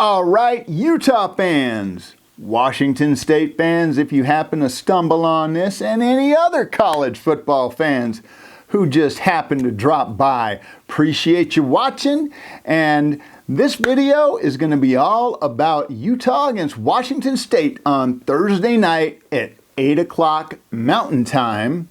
All right, Utah fans, Washington State fans, if you happen to stumble on this, and any other college football fans who just happen to drop by, appreciate you watching. And this video is going to be all about Utah against Washington State on Thursday night at 8 o'clock Mountain Time.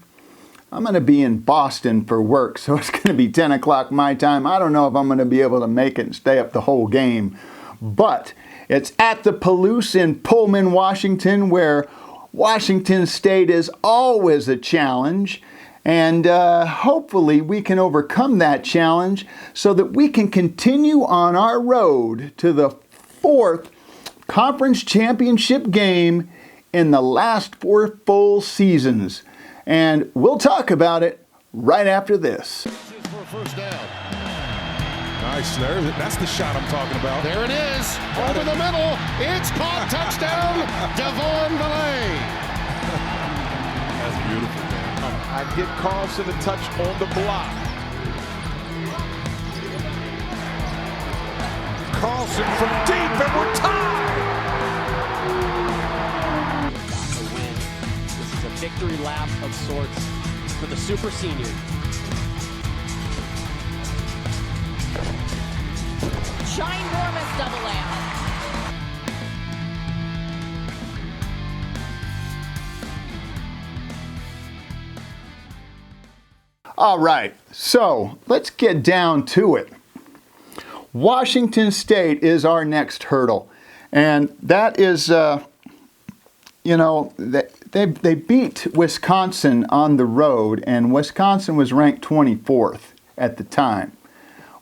I'm going to be in Boston for work, so it's going to be 10 o'clock my time. I don't know if I'm going to be able to make it and stay up the whole game. But it's at the Palouse in Pullman, Washington, where Washington State is always a challenge. And hopefully we can overcome that challenge so that we can continue on our road to the fourth conference championship game in the last 4 full seasons. And we'll talk about it right after this. For a first down. Nice. That's the shot I'm talking about. There it is. Over the middle. It's caught. Touchdown. Devon Vallee. That's beautiful, man. I get Carlson a touch on the block. Carlson from deep, and we're tied. A win. This is a victory lap of sorts for the Super Senior. Ginormous double A. All right, so let's get down to it. Washington State is our next hurdle, and that is, they beat Wisconsin on the road, and Wisconsin was ranked 24th at the time.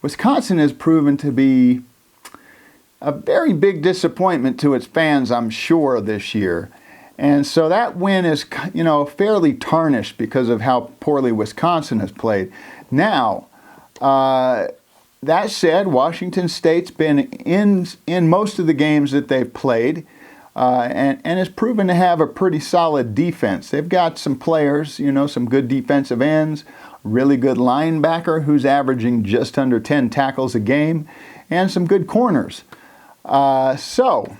Wisconsin has proven to be a very big disappointment to its fans, I'm sure, this year. And so that win is, fairly tarnished because of how poorly Wisconsin has played. Now, that said, Washington State's been in most of the games that they've played and has proven to have a pretty solid defense. They've got some players, some good defensive ends, really good linebacker who's averaging just under 10 tackles a game, and some good corners. So,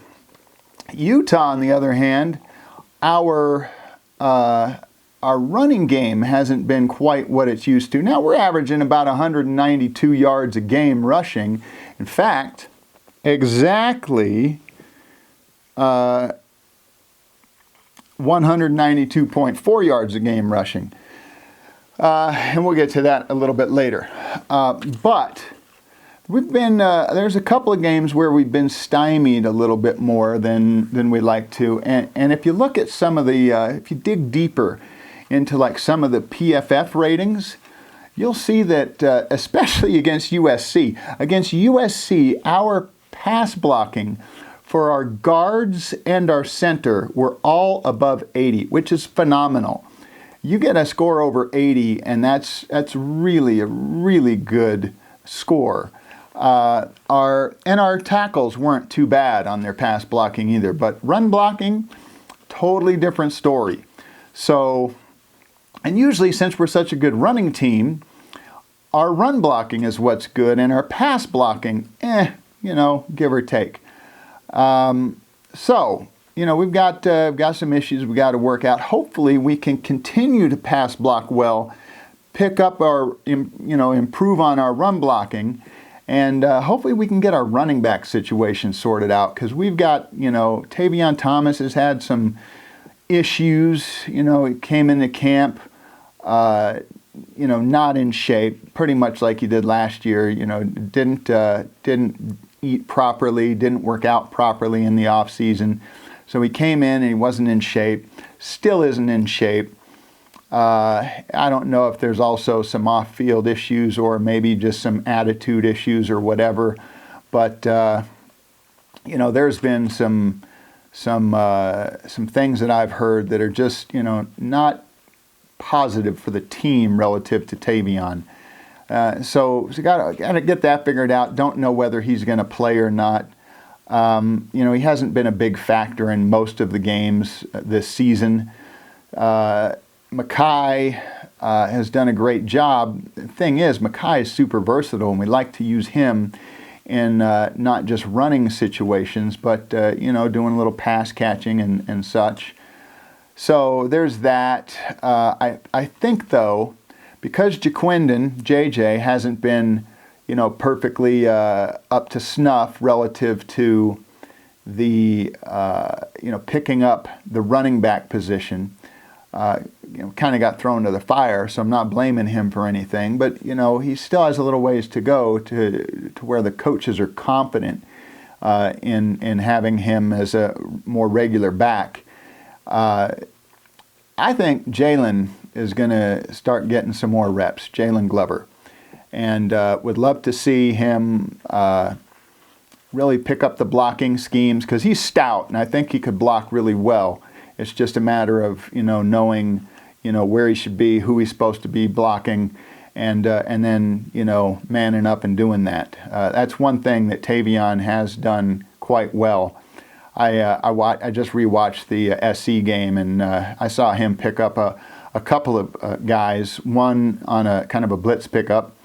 Utah, on the other hand, our running game hasn't been quite what it's used to. Now, we're averaging about 192 yards a game rushing. In fact, exactly 192.4 yards a game rushing. And we'll get to that a little bit later. But we've been, there's a couple of games where we've been stymied a little bit more than we'd like to. And if you look at some of the, if you dig deeper into like some of the PFF ratings, you'll see that, especially against USC, our pass blocking for our guards and our center were all above 80, which is phenomenal. You get a score over 80, and that's really a really good score. Our tackles weren't too bad on their pass blocking either, but run blocking, totally different story. So, and usually since we're such a good running team, our run blocking is what's good, and our pass blocking, give or take. We've got some issues we got to work out. Hopefully, we can continue to pass block well, pick up improve on our run blocking, and hopefully we can get our running back situation sorted out, because we've got, Tavion Thomas has had some issues. He came into camp, not in shape, pretty much like he did last year. Didn't eat properly, didn't work out properly in the off season. So he came in and he wasn't in shape, still isn't in shape. I don't know if there's also some off-field issues or maybe just some attitude issues or whatever. But, there's been some things that I've heard that are just, not positive for the team relative to Tavion. So gotta get that figured out. Don't know whether he's going to play or not. He hasn't been a big factor in most of the games this season. Mekhi has done a great job. The thing is, Mekhi is super versatile, and we like to use him in not just running situations, but doing a little pass catching and such. So there's that. I think though, because Jaquindon, JJ, hasn't been perfectly up to snuff relative to the picking up the running back position. Kind of got thrown to the fire, so I'm not blaming him for anything. But he still has a little ways to go to where the coaches are confident in having him as a more regular back. I think Jalen is going to start getting some more reps, Jalen Glover, and would love to see him really pick up the blocking schemes, because he's stout and I think he could block really well. It's just a matter of knowing where he should be, who he's supposed to be blocking, and then manning up and doing that. That's one thing that Tavion has done quite well. I just rewatched the SC game, and I saw him pick up a couple of guys, one on a kind of a blitz pickup,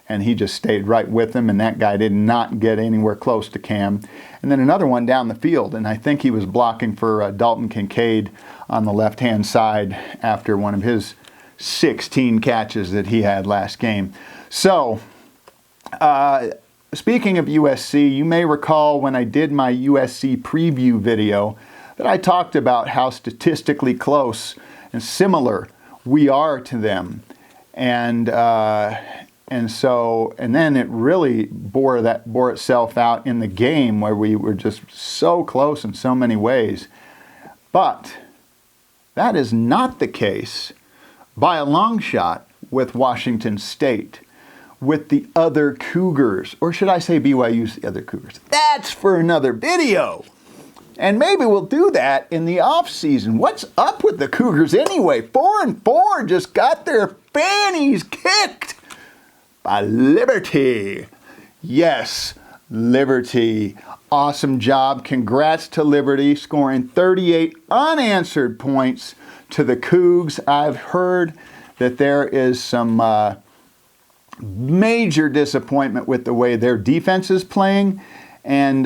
and he just stayed right with him, and that guy did not get anywhere close to Cam. And then another one down the field, and I think he was blocking for Dalton Kincaid on the left-hand side after one of his 16 catches that he had last game. So, speaking of USC, you may recall when I did my USC preview video that I talked about how statistically close and similar we are to them. And then it really bore itself out in the game, where we were just so close in so many ways. But that is not the case by a long shot with Washington State, with the other Cougars, or should I say BYU's the other Cougars. That's for another video. And maybe we'll do that in the off season. What's up with the Cougars anyway? 4-4 just got their fannies kicked by Liberty. Yes, Liberty. Awesome job. Congrats to Liberty, scoring 38 unanswered points to the Cougs. I've heard that there is some major disappointment with the way their defense is playing. And,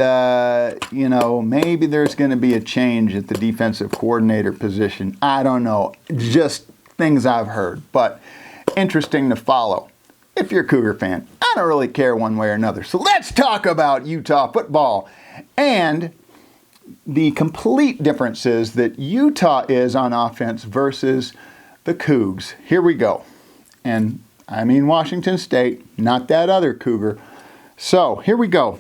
maybe there's going to be a change at the defensive coordinator position. I don't know. Just things I've heard. But interesting to follow. If you're a Cougar fan, I don't really care one way or another. So let's talk about Utah football and the complete differences that Utah is on offense versus the Cougs. Here we go. And I mean Washington State, not that other Cougar. So here we go.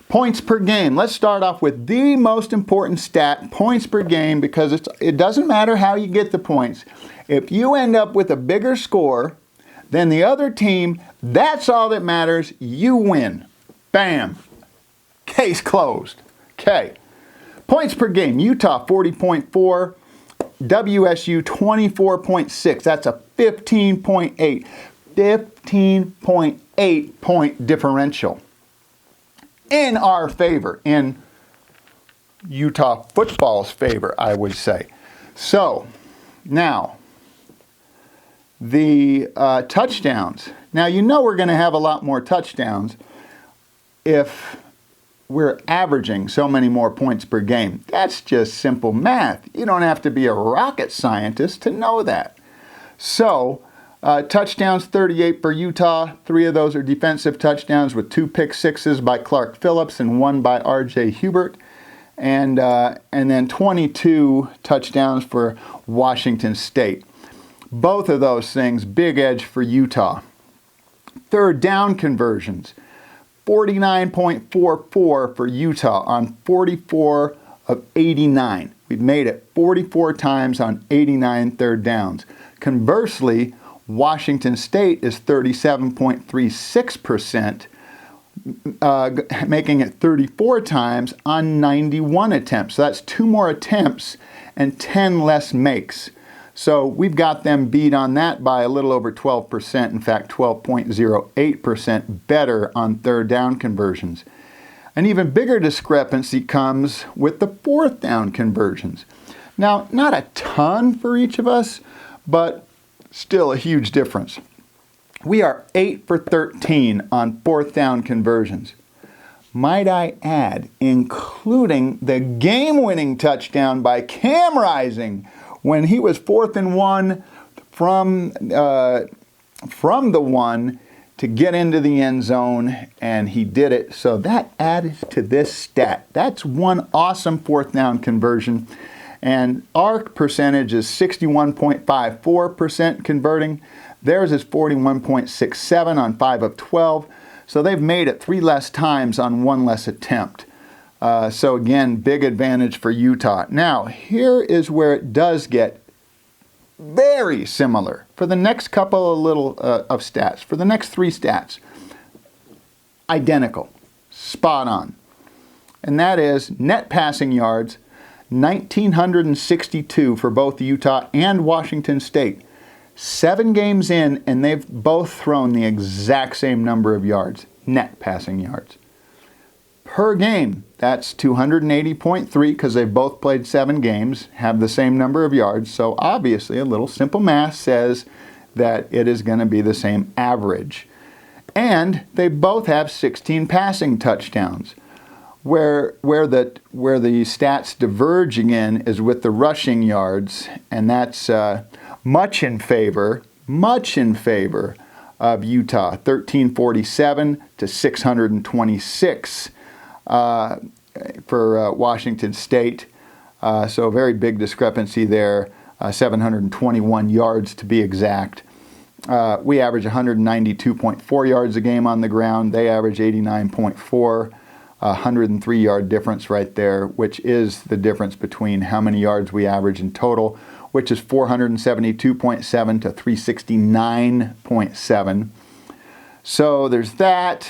Points per game. Let's start off with the most important stat, points per game, because it doesn't matter how you get the points. If you end up with a bigger score than the other team, that's all that matters. You win. Bam. Case closed. Okay. Points per game. Utah 40.4. WSU 24.6. That's a 15.8. 15.8 point differential in our favor, in Utah football's favor, I would say. So, now, the touchdowns. Now, we're going to have a lot more touchdowns if we're averaging so many more points per game. That's just simple math. You don't have to be a rocket scientist to know that. So, touchdowns 38 for Utah. 3 of those are defensive touchdowns with 2 pick sixes by Clark Phillips and 1 by R.J. Hubert. And then 22 touchdowns for Washington State. Both of those things, big edge for Utah. Third down conversions, 49.44 for Utah on 44 of 89. We've made it 44 times on 89 third downs. Conversely, Washington State is 37.36%, making it 34 times on 91 attempts. So that's 2 more attempts and 10 less makes. So we've got them beat on that by a little over 12%, in fact 12.08% better on third down conversions. An even bigger discrepancy comes with the fourth down conversions. Now, not a ton for each of us, but still a huge difference. We are 8 for 13 on fourth down conversions. might I add, including the game-winning touchdown by Cam Rising when he was 4th and 1 from the 1 to get into the end zone, and he did it. So that added to this stat. That's one awesome 4th down conversion. And our percentage is 61.54% converting. Theirs is 41.67 on 5 of 12. So they've made it 3 less times on 1 less attempt. So again, big advantage for Utah. Now, here is where it does get very similar for the next couple of stats. For the next 3 stats, identical, spot on. And that is net passing yards, 1,962 for both Utah and Washington State. 7 games in, and they've both thrown the exact same number of yards, net passing yards. Per game, that's 280.3 because they've both played 7 games, have the same number of yards. So obviously, a little simple math says that it is going to be the same average. And they both have 16 passing touchdowns. Where the stats diverge again is with the rushing yards, and that's much in favor of Utah, 1347 to 626 for Washington State. So a very big discrepancy there, 721 yards to be exact. We average 192.4 yards a game on the ground. They average 89.4. 103-yard difference right there, which is the difference between how many yards we average in total, which is 472.7 to 369.7. So there's that.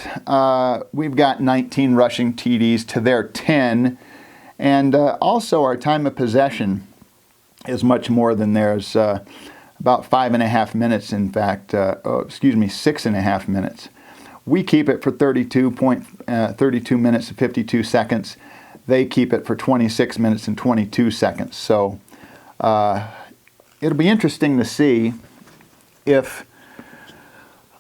We've got 19 rushing TDs to their 10. And also our time of possession is much more than theirs, about 5.5 minutes, in fact. 6.5 minutes. We keep it for 32 minutes and 52 seconds. They keep it for 26 minutes and 22 seconds. So it'll be interesting to see if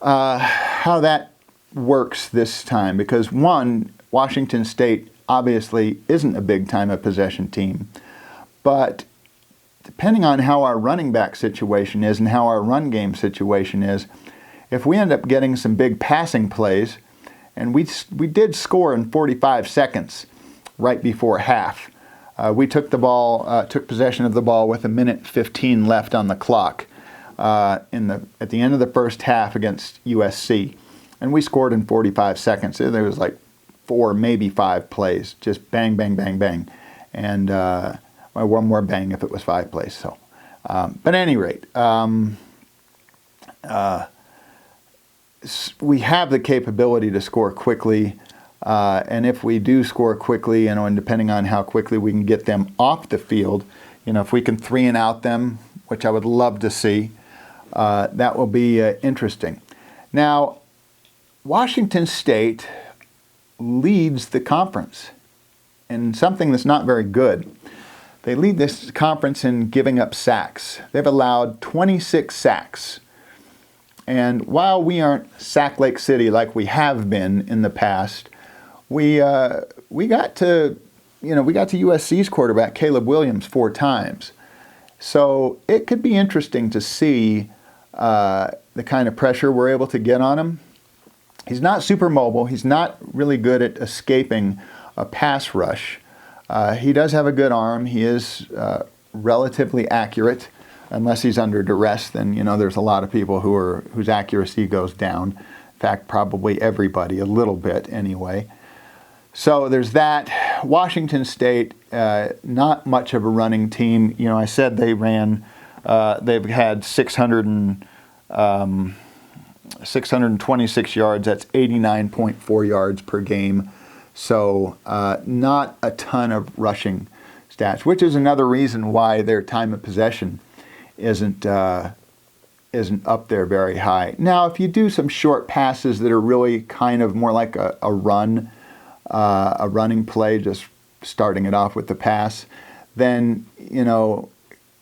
how that works this time. Because one, Washington State obviously isn't a big time of possession team. But depending on how our running back situation is and how our run game situation is, if we end up getting some big passing plays, and we did score in 45 seconds right before half. We took possession of the ball with 1:15 left on the clock at the end of the first half against USC, and we scored in 45 seconds. There was like 4, maybe 5 plays, just bang, bang, bang, bang, and one more bang if it was 5 plays. So, but at any rate. We have the capability to score quickly, and if we do score quickly, and depending on how quickly we can get them off the field, if we can 3 and out them, which I would love to see, that will be interesting. Now, Washington State leads the conference in something that's not very good. They lead this conference in giving up sacks. They've allowed 26 sacks. And while we aren't Sack Lake City like we have been in the past, we got to USC's quarterback Caleb Williams 4 times. So it could be interesting to see the kind of pressure we're able to get on him. He's not super mobile. He's not really good at escaping a pass rush. He does have a good arm. He is relatively accurate. Unless he's under duress, then there's a lot of people whose accuracy goes down. In fact, probably everybody a little bit anyway. So there's that. Washington State, not much of a running team. I said they've had 626 yards. That's 89.4 yards per game. So not a ton of rushing stats, which is another reason why their time of possession isn't up there very high. Now, if you do some short passes that are really kind of more like a running play, just starting it off with the pass, then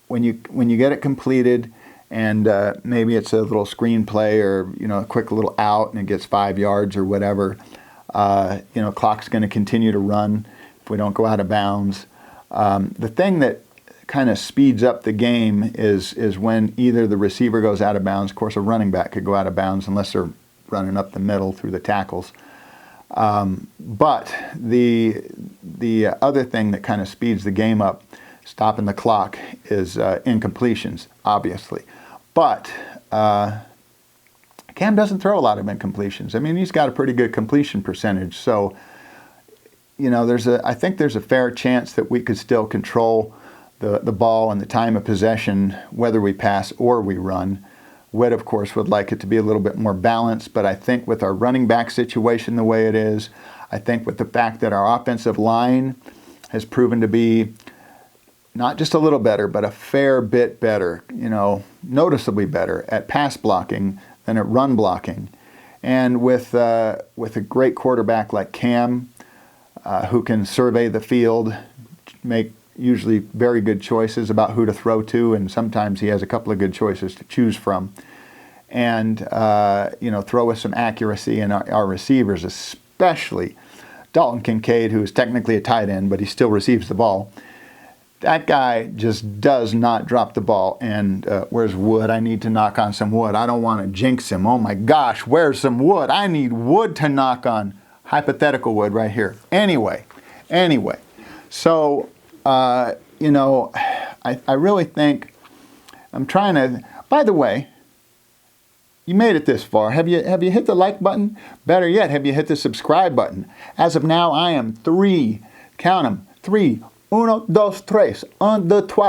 when you get it completed, and maybe it's a little screen play or a quick little out and it gets 5 yards or whatever, Clock's going to continue to run if we don't go out of bounds. The thing that kind of speeds up the game is when either the receiver goes out of bounds. Of course, a running back could go out of bounds unless they're running up the middle through the tackles. But the other thing that kind of speeds the game up, stopping the clock, is incompletions, obviously. But Cam doesn't throw a lot of incompletions. I mean, he's got a pretty good completion percentage. So, I think there's a fair chance that we could still control the ball and the time of possession, whether we pass or we run. Witt, of course, would like it to be a little bit more balanced, but I think with our running back situation the way it is, I think with the fact that our offensive line has proven to be not just a little better, but a fair bit better, noticeably better at pass blocking than at run blocking. And with a great quarterback like Cam, who can survey the field, make usually very good choices about who to throw to, and sometimes he has a couple of good choices to choose from. And, throw with some accuracy, and our receivers, especially Dalton Kincaid, who is technically a tight end, but he still receives the ball. That guy just does not drop the ball. And where's Wood? I need to knock on some wood. I don't want to jinx him. Oh my gosh, where's some wood? I need wood to knock on. Hypothetical wood right here. Anyway. So, I really think I'm trying to. By the way, you made it this far. Have you hit the like button? Better yet, have you hit the subscribe button? As of now, I am 3. Count them. 3. 1, 2, 3. 1, 2, 3.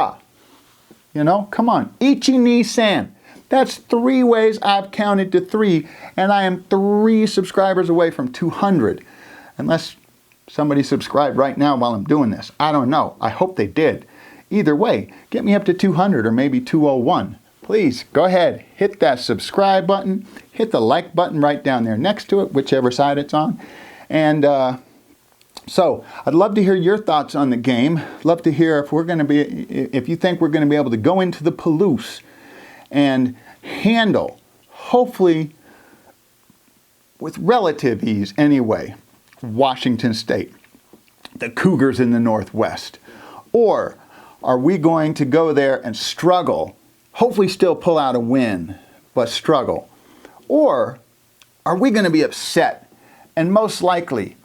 Come on. Ichi ni san. That's 3 ways I've counted to 3, and I am 3 subscribers away from 200. Unless somebody subscribed right now while I'm doing this. I don't know. I hope they did. Either way, get me up to 200 or maybe 201. Please go ahead, hit that subscribe button, hit the like button right down there next to it, whichever side it's on. And so I'd love to hear your thoughts on the game. Love to hear if you think we're going to be able to go into the Palouse and handle, hopefully with relative ease anyway, Washington State, the Cougars in the Northwest. Or are we going to go there and struggle, hopefully still pull out a win, but struggle? Or are we going to be upset and most likely,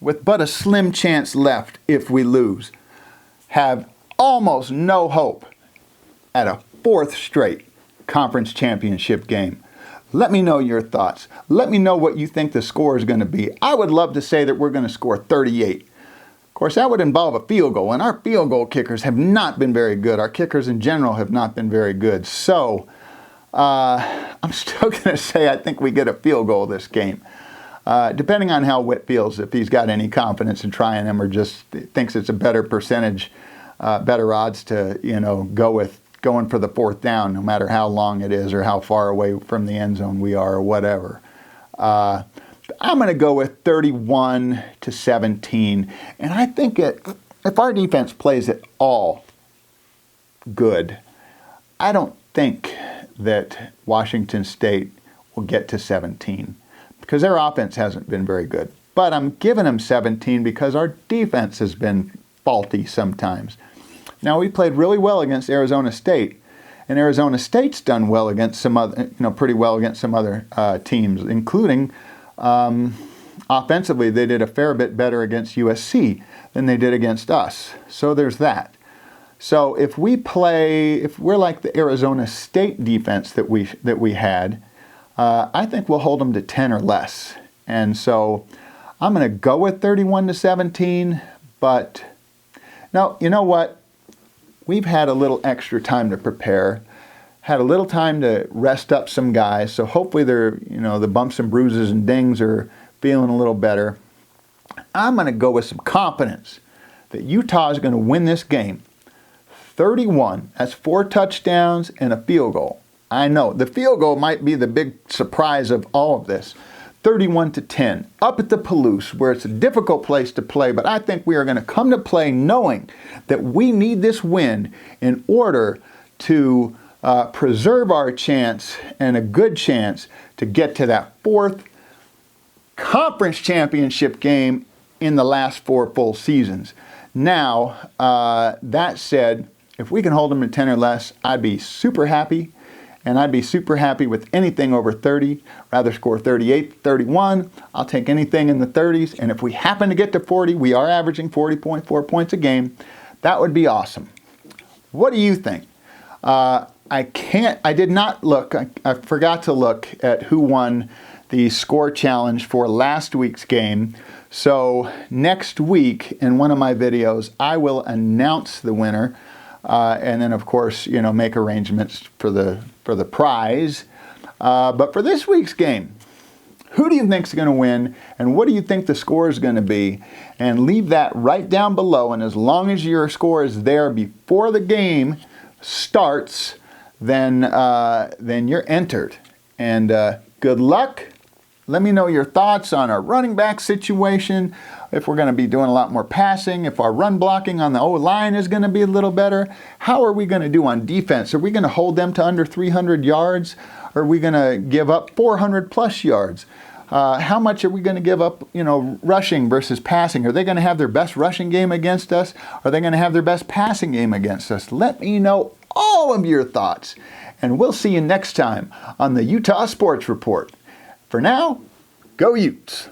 with but a slim chance left if we lose, have almost no hope at a 4th straight conference championship game? Let me know your thoughts. Let me know what you think the score is going to be. I would love to say that we're going to score 38. Of course, that would involve a field goal, and our field goal kickers have not been very good. Our kickers in general have not been very good. So, I'm still going to say I think we get a field goal this game. Depending on how Witt feels, if he's got any confidence in trying them or just thinks it's a better percentage, better odds to, go with going for the 4th down, no matter how long it is or how far away from the end zone we are or whatever. I'm going to go with 31-17. And I think if our defense plays at all good, I don't think that Washington State will get to 17 because their offense hasn't been very good. But I'm giving them 17 because our defense has been faulty sometimes. Now, we played really well against Arizona State, and Arizona State's done well against some other, pretty well against some other teams, including offensively, they did a fair bit better against USC than they did against us. So there's that. So if we're like the Arizona State defense that we had, I think we'll hold them to 10 or less. And so I'm going to go with 31-17, but no, you know what? We've had a little extra time to prepare, had a little time to rest up some guys, so hopefully they're, the bumps and bruises and dings are feeling a little better. I'm going to go with some confidence that Utah is going to win this game. 31, that's 4 touchdowns and a field goal. I know, the field goal might be the big surprise of all of this. 31-10, up at the Palouse, where it's a difficult place to play, but I think we are going to come to play knowing that we need this win in order to preserve our chance and a good chance to get to that 4th conference championship game in the last 4 full seasons. Now, that said, if we can hold them to 10 or less, I'd be super happy. And I'd be super happy with anything over 30. Rather score 38, 31. I'll take anything in the 30s. And if we happen to get to 40, we are averaging 40.4 points a game. That would be awesome. What do you think? I did not look. I forgot to look at who won the score challenge for last week's game. So next week in one of my videos, I will announce the winner. And then, of course, make arrangements for the prize. But for this week's game, who do you think is going to win, and what do you think the score is going to be? And leave that right down below. And as long as your score is there before the game starts, then you're entered. And good luck. Let me know your thoughts on our running back situation, if we're going to be doing a lot more passing, if our run blocking on the O-line is going to be a little better. How are we going to do on defense? Are we going to hold them to under 300 yards? Or are we going to give up 400 plus yards? How much are we going to give up, rushing versus passing? Are they going to have their best rushing game against us? Are they going to have their best passing game against us? Let me know all of your thoughts. And we'll see you next time on the Utah Sports Report. For now, go Utes!